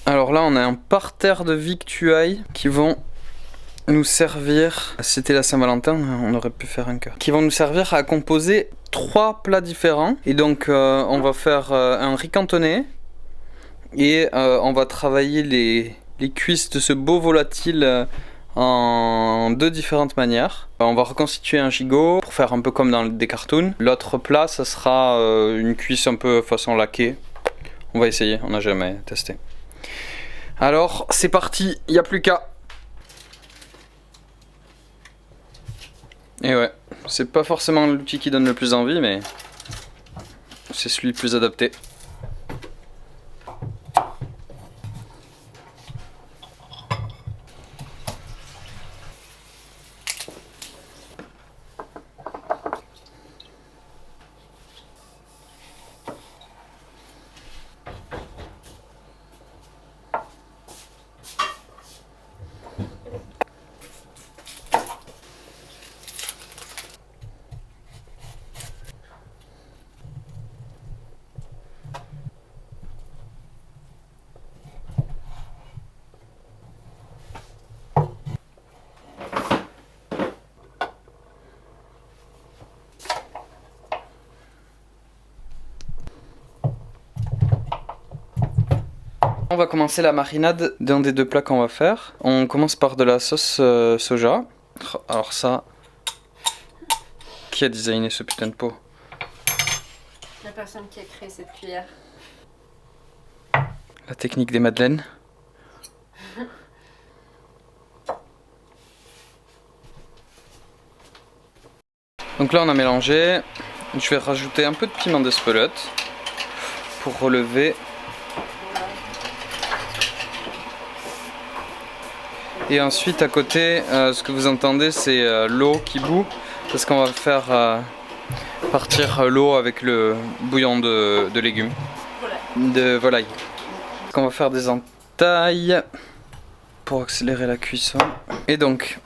Alors là on a un parterre de victuailles qui vont nous servir, c'était la Saint-Valentin, on aurait pu faire un cœur, qui vont nous servir à composer 3 plats différents. Et donc on va faire un riz cantonais et on va travailler les cuisses de ce beau volatile en 2 différentes manières. On va reconstituer un gigot pour faire un peu comme dans des cartoons. L'autre plat ça sera une cuisse un peu façon laquée. On va essayer, on n'a jamais testé. Alors c'est parti, il n'y a plus qu'à. Et ouais, c'est pas forcément l'outil qui donne le plus envie, mais c'est celui le plus adapté. On va commencer la marinade d'un des 2 plats qu'on va faire. On commence par de la sauce soja. Alors ça, qui a designé ce putain de pot? La personne qui a créé cette cuillère. La technique des madeleines. Donc là on a mélangé. Je vais rajouter un peu de piment d'Espelette pour relever. Et ensuite à côté, ce que vous entendez c'est l'eau qui bout, parce qu'on va faire partir l'eau avec le bouillon de légumes, de volaille. Donc on va faire des entailles pour accélérer la cuisson. Et donc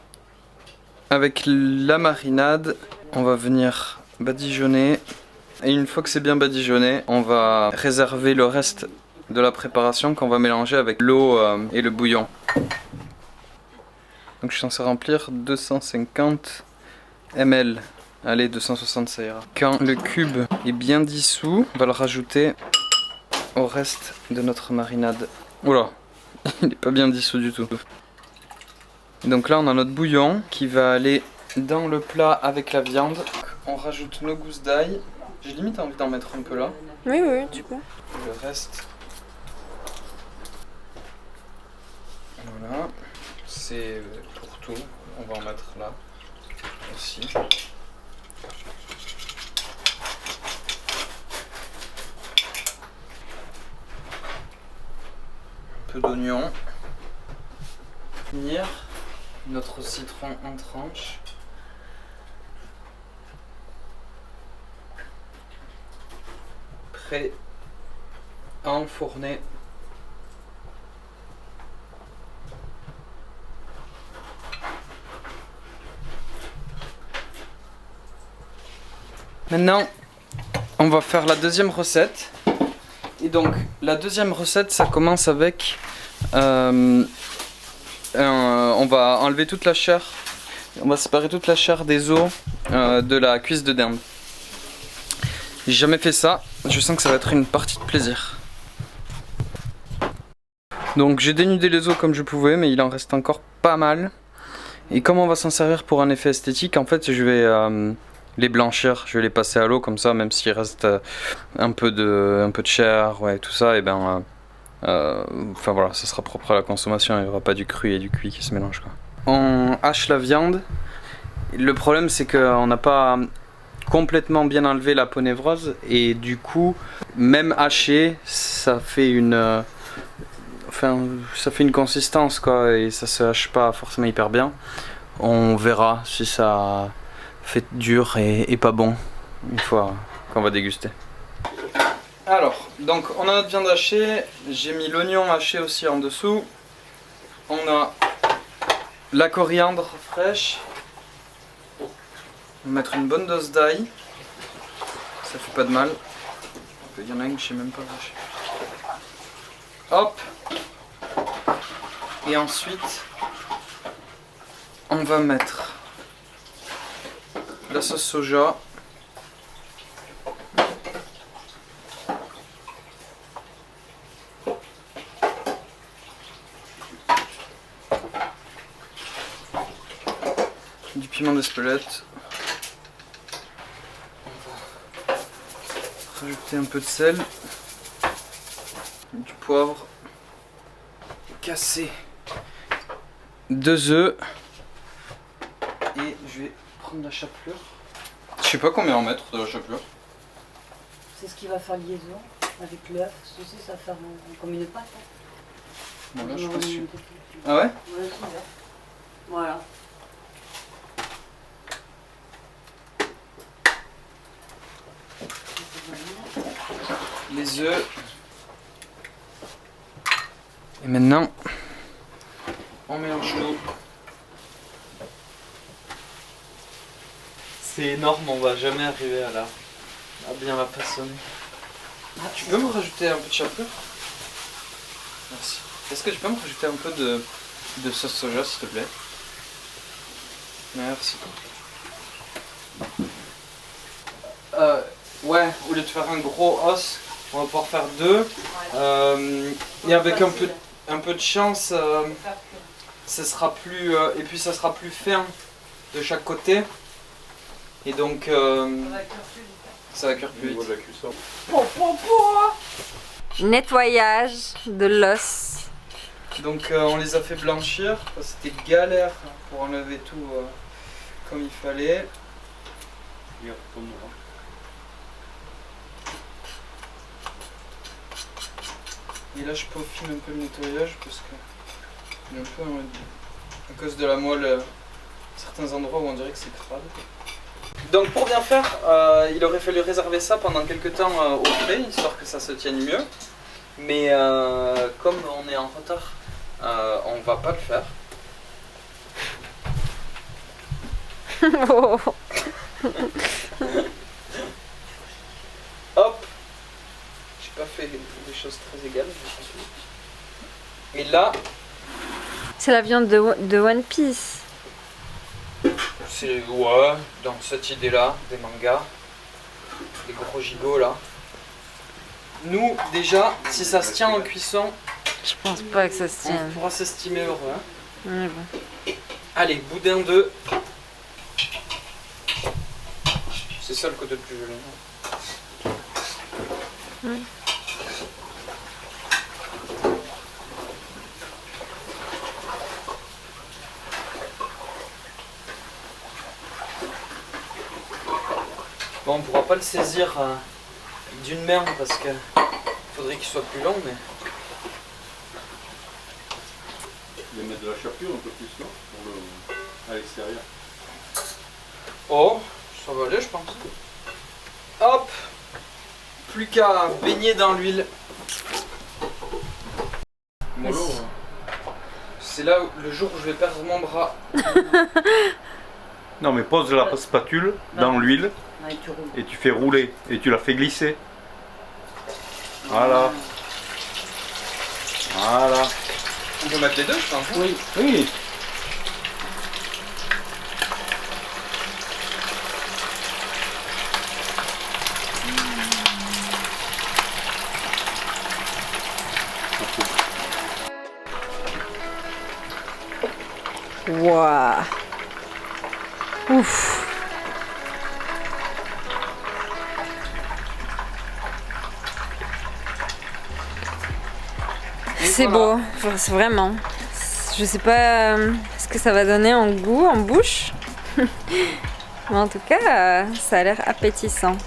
avec la marinade, on va venir badigeonner. Et une fois que c'est bien badigeonné, on va réserver le reste de la préparation qu'on va mélanger avec l'eau et le bouillon. Donc je suis censé remplir 250 ml. Allez, 260 ça ira. Quand le cube est bien dissous, on va le rajouter au reste de notre marinade. Oula, il n'est pas bien dissous du tout. Donc là on a notre bouillon qui va aller dans le plat avec la viande. On rajoute nos gousses d'ail. J'ai limite envie d'en mettre un peu là. Oui, oui, tu peux. Le reste. Voilà. C'est pour tout. On va en mettre là aussi. Un peu d'oignon. Finir notre citron en tranches. Prêt à enfourner. Maintenant, on va faire la deuxième recette. Et donc, la deuxième recette, ça commence avec... on va enlever toute la chair. On va séparer toute la chair des os de la cuisse de dinde. J'ai jamais fait ça. Je sens que ça va être une partie de plaisir. Donc, j'ai dénudé les os comme je pouvais, mais il en reste encore pas mal. Et comme on va s'en servir pour un effet esthétique, en fait, je vais... les blanchir, je vais les passer à l'eau comme ça, même s'il reste un peu de chair, ouais, tout ça, et ben, enfin voilà, ça sera propre à la consommation, il n'y aura pas du cru et du cuit qui se mélangent, quoi. On hache la viande. Le problème c'est qu'on n'a pas complètement bien enlevé la peau névreuse, et du coup, même haché, ça fait une, ça fait une consistance, quoi, et ça se hache pas forcément hyper bien. On verra si ça fait dur et pas bon une fois qu'on va déguster. Alors, donc on a notre viande hachée, j'ai mis l'oignon haché aussi en dessous. On a la coriandre fraîche. On va mettre une bonne dose d'ail. Ça fait pas de mal. Il y en a une que je sais même pas hacher. Hop, Et ensuite, on va mettre la sauce soja. Du piment d'Espelette. On va rajouter un peu de sel. Du poivre. Casser 2 œufs. Et je vais prendre la chapelure. Je sais pas combien en mettre de la chapelure. C'est ce qui va faire liaison avec l'œuf. Ceci, ça va faire comme une pâte. Bon, là, je suis pas sûr. Ah ouais? Voilà. Les œufs. Et maintenant, on mélange tout. C'est énorme, on va jamais arriver à bien la façonner. Ah, tu peux me rajouter un peu de chapelure? Merci. Est-ce que tu peux me rajouter un peu de sauce soja, s'il te plaît? Merci. Ouais, au lieu de faire un gros os, on va pouvoir faire 2. Et avec un peu de chance, ça sera plus, et puis ça sera plus fin de chaque côté. Et donc, ça va cuire plus vite. Nettoyage de l'os. Donc on les a fait blanchir, c'était galère pour enlever tout comme il fallait. Et là je peaufine un peu le nettoyage parce que il est un peu à cause de la moelle, certains endroits où on dirait que c'est crade. Donc pour bien faire, il aurait fallu réserver ça pendant quelques temps au frais, histoire que ça se tienne mieux. Mais comme on est en retard, on va pas le faire. Hop, j'ai pas fait des choses très égales. Et là, C'est la viande de One Piece. c'est ouais, dans cette idée-là, des mangas, des gros gigots là. Nous, déjà, si ça se tient en cuisson, Je pense pas que ça se on tienne. pourra s'estimer heureux. Hein. Ouais, bon. Allez, boudin 2. C'est ça le côté le plus joli. Bon, on pourra pas le saisir d'une main parce que faudrait qu'il soit plus long, mais. Il va mettre de la chapelure un peu plus là, à l'extérieur. Oh, ça va aller, je pense. Hop, plus qu'à baigner dans l'huile. Mollo, C'est là le jour où je vais perdre mon bras. Non mais pose la spatule dans l'huile Ouais, tu roules. et tu fais rouler et tu la fais glisser. Voilà. Voilà. On peut mettre les deux, je pense. Hein. Oui. Oui. Waouh. Ouf. Et C'est voilà. beau, enfin, c'est vraiment. Je sais pas ce que ça va donner en goût, en bouche. Mais en tout cas, ça a l'air appétissant.